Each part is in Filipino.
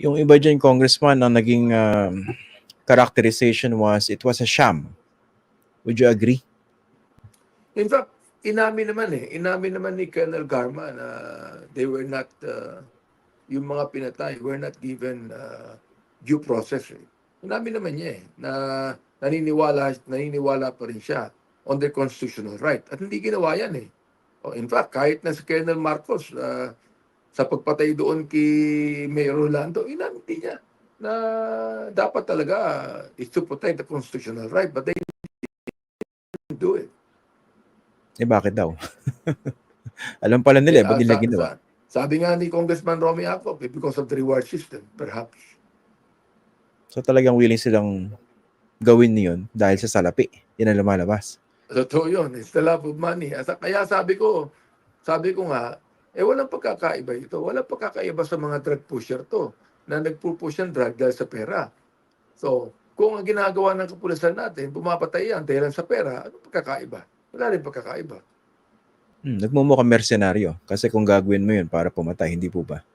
Yung iba dyan, Congressman, ang naging characterization was it was a sham. Would you agree? In fact, inamin naman ni Colonel Garma na they were not, yung mga pinatay were not given due process. Inamin naman niya na naniniwala pa rin siya on their constitutional right. At hindi ginawa yan In fact, kahit na si Colonel Marcos, sa pagpatay doon kay Mayor Rolando, inamin niya na dapat talaga is to protect the constitutional right, but they didn't do it. Bakit daw? Alam pala nila, ba't nila ginawa? Sabi nga ni Congressman Romy Akop, because of the reward system, perhaps. So talagang willing silang gawin niyon dahil sa salapi. Yan ang lumalabas. Totoo yun. It's the love of money. Kaya sabi ko nga, walang pagkakaiba ito. Walang pagkakaiba sa mga drug pusher to na nagpupush ng drug dahil sa pera. So, kung ang ginagawa ng kapulisan natin, bumapatay yan dahil sa pera, ano pagkakaiba? Wala rin pagkakaiba. Nagmumukhang mersenaryo. Kasi kung gagawin mo yun para pumatay, hindi po ba?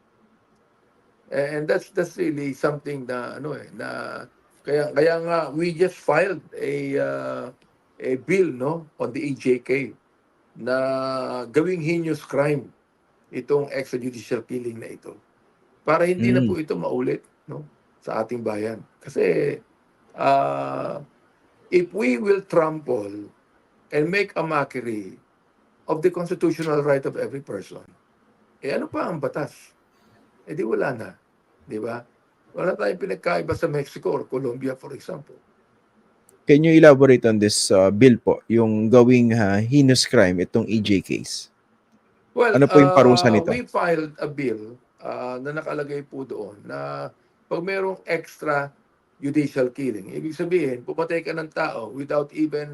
And that's really something na kaya nga we just filed a bill on the EJK na gawing heinous crime itong extrajudicial killing na ito. Para hindi na po ito maulit sa ating bayan. Kasi if we will trample and make a mockery of the constitutional right of every person, ano pa ang batas? Di wala na. Di ba? Wala tayong pinagkaiba sa Mexico or Colombia, for example. Can you elaborate on this bill po? Yung gawing heinous crime, itong EJ case. Well, ano po yung parusa nito? We filed a bill na nakalagay po doon na pag mayroong extra judicial killing, ibig sabihin, pumatay ka ng tao without even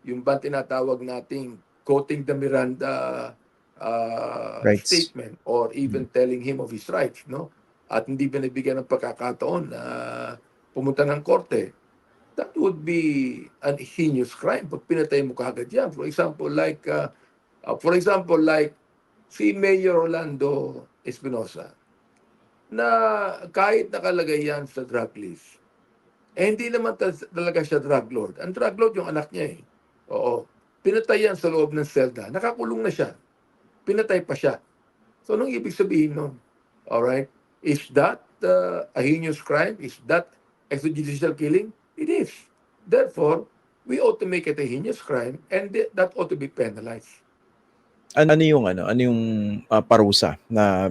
yung ba tinatawag nating quoting the Miranda statement or even telling him of his rights, at hindi binibigyan ng pagkakataon na pumunta ng korte, that would be an heinous crime pag pinatay mo kaagad yan. For example, like si Mayor Rolando Espinosa, na kahit nakalagay yan sa drug list, hindi naman talaga siya drug lord. Ang drug lord yung anak niya Oo. Pinatay yan sa loob ng selda. Nakakulong na siya. Pinatay pa siya. So, anong ibig sabihin nun? Alright? Is that a heinous crime? Is that extrajudicial killing? It is. Therefore, we ought to make it a heinous crime and that ought to be penalized. Ano yung parusa na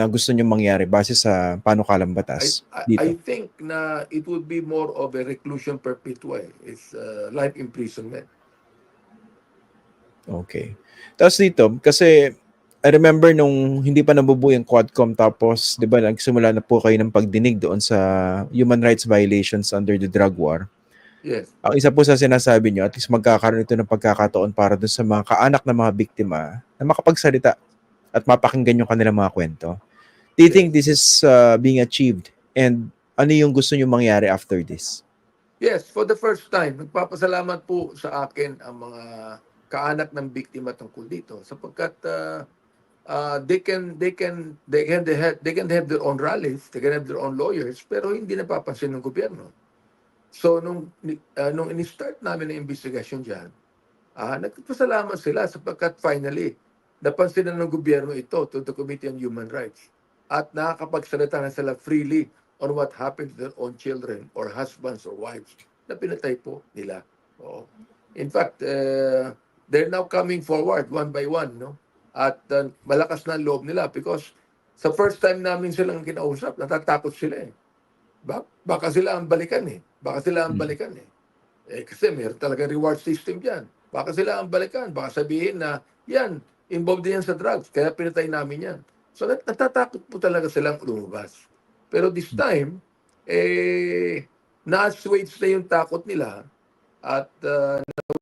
gusto niyo mangyari base sa panukalang batas dito? I think na it would be more of a reclusion perpetua. It's life imprisonment. Okay. Tapos dito, kasi I remember nung hindi pa nabubuo yung Quadcom, tapos 'di ba nagsimula na po kayo ng pagdinig doon sa human rights violations under the drug war. Yes. Ang isa po sa sinasabi niyo, at least magkakaroon ito ng pagkakataon para doon sa mga kaanak ng mga biktima na makapagsalita at mapakinggan yung kanilang mga kwento. Do you think this is being achieved? And ano yung gusto niyo mangyari after this? Yes, for the first time, nagpapasalamat po sa akin ang mga kaanak ng biktima tungkol dito sapagkat they can have their own rallies, they can have their own lawyers, pero hindi napapansin ng gobyerno. So nung ini-start namin ang investigation diyan, nagpasalamat sila sapagkat finally napansin na ng gobyerno ito to the Committee on Human Rights at nakakapagsalita na sila freely on what happened to their own children or husbands or wives na pinatay po nila. In fact, they're now coming forward one by one, At malakas na loob nila because sa first time namin silang kinausap, natatakot sila Baka sila ang balikan kasi meron talaga reward system diyan. Baka sila ang balikan, baka sabihin na yan, involved din yan sa drugs, kaya pinatay namin yan. So natatakot po talaga silang lumabas. Pero this time, na-assuage na yung takot nila at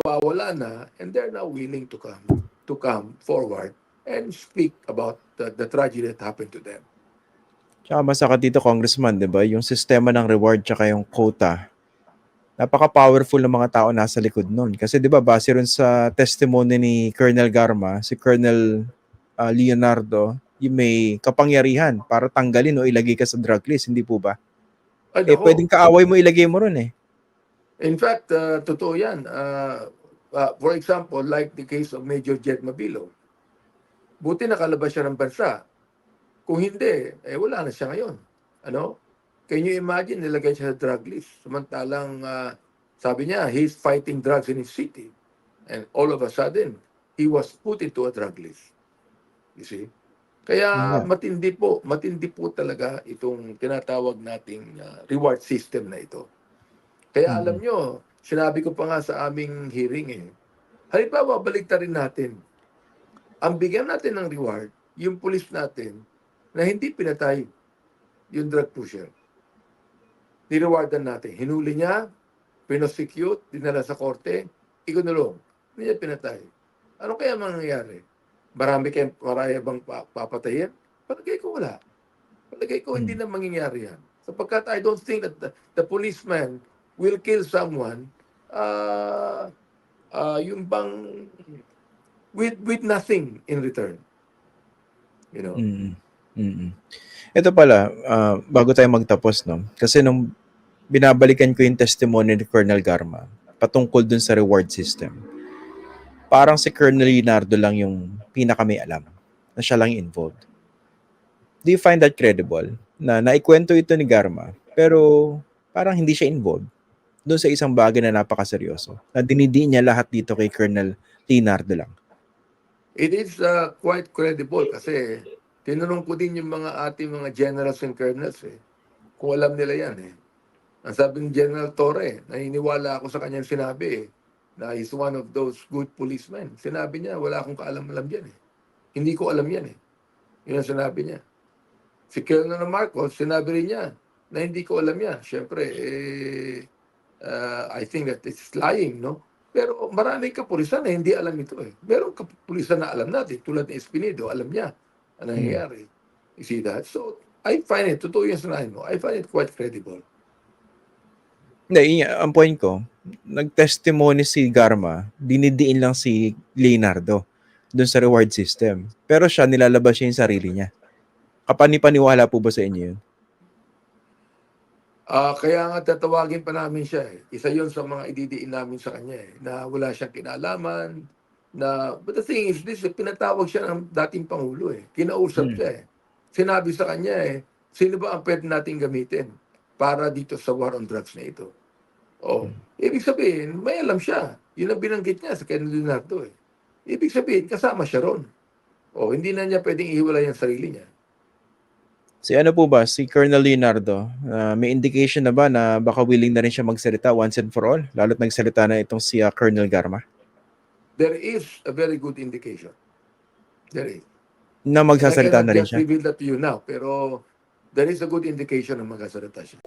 nawawala na, and they're now willing to come forward and speak about the tragedy that happened to them. Tsaka masakit dito, Congressman, di ba? Yung sistema ng reward tsaka yung quota, napaka-powerful ng mga tao nasa likod nun. Kasi di ba, base rin sa testimony ni Colonel Garma, si Colonel Leonardo, yung may kapangyarihan para tanggalin o ilagay ka sa drug list, hindi po ba? Ay, Eh, nako. pwedeng kaaway mo ilagay mo ron eh. In fact, totoo yan. For example, like the case of Major Jet Mabilo. Buti nakalabas siya ng bansa. Kung hindi, wala na siya ngayon. Ano? Can you imagine, nilagay siya sa drug list. Samantalang, sabi niya, he's fighting drugs in his city. And all of a sudden, he was put into a drug list. You see? Kaya Yeah. matindi po talaga itong tinatawag nating reward system na ito. Kaya alam nyo, sinabi ko pa nga sa aming hearing halimbawa, baliktarin natin. Ang bigyan natin ng reward, yung police natin, na hindi pinatay yung drug pusher. Nirewardan natin. Hinuli niya, pinosecute, dinala sa korte, ikunulong. Hindi niya pinatay. Ano kaya mangyayari? Marami bang papatayin? Palagay ko wala. Palagay ko hindi na mangyayari yan. Sapagkat I don't think that the policeman will kill someone yung bang with nothing in return. You know? Ito pala, bago tayo magtapos, no? Kasi nung binabalikan ko yung testimony ni Colonel Garma patungkol dun sa reward system, parang si Colonel Leonardo lang yung pinaka may alam na siya lang yung involved. Do you find that credible? Na naikwento ito ni Garma, pero parang hindi siya involved doon sa isang bagay na napakaseryoso, na dinidiin niya lahat dito kay Colonel Leonardo lang. It is quite credible kasi tinanong ko din yung mga ating mga generals and colonels kung alam nila yan Ang sabi ng General Torre, naniniwala ako sa kanyang sinabi na he's one of those good policemen. Sinabi niya, wala akong kaalam-alam yan Hindi ko alam yan Yun ang sinabi niya. Si Colonel Marcos, sinabi rin niya na hindi ko alam yan. Siyempre, I think that it's lying, no? Pero maraming kapulisan na hindi alam ito Meron kapulisan na alam natin, tulad ni Espinido, alam niya ang nangyayari. You see that? So, I find it, totoo yung sinahin mo, I find it quite credible. Hindi, ang point ko, nag-testimony si Garma, dinidiin lang si Leonardo dun sa reward system. Pero siya, nilalabas siya yung sarili niya. Kapani-paniwala po ba sa inyo yun? Kaya nga tatawagin pa namin siya Isa yon sa mga ididiin namin sa kanya na wala siyang kinalaman. But the thing is, pinatawag siya ng dating Pangulo Kinausap siya Sinabi sa kanya sino ba ang pwede nating gamitin para dito sa war on drugs na ito? Ibig sabihin, may alam siya. Yun ang binanggit niya sa Colonel Leonardo Ibig sabihin, kasama siya ron. Hindi na niya pwedeng ihiwalay ang sarili niya. Si ano po ba, si Colonel Leonardo, may indication na ba na baka willing na rin siya magsalita once and for all? Lalo't nagsalita na itong si Colonel Garma? There is a very good indication. There is. Na magsasalita na rin just siya? reveal that to you now, pero there is a good indication na magsasalita siya.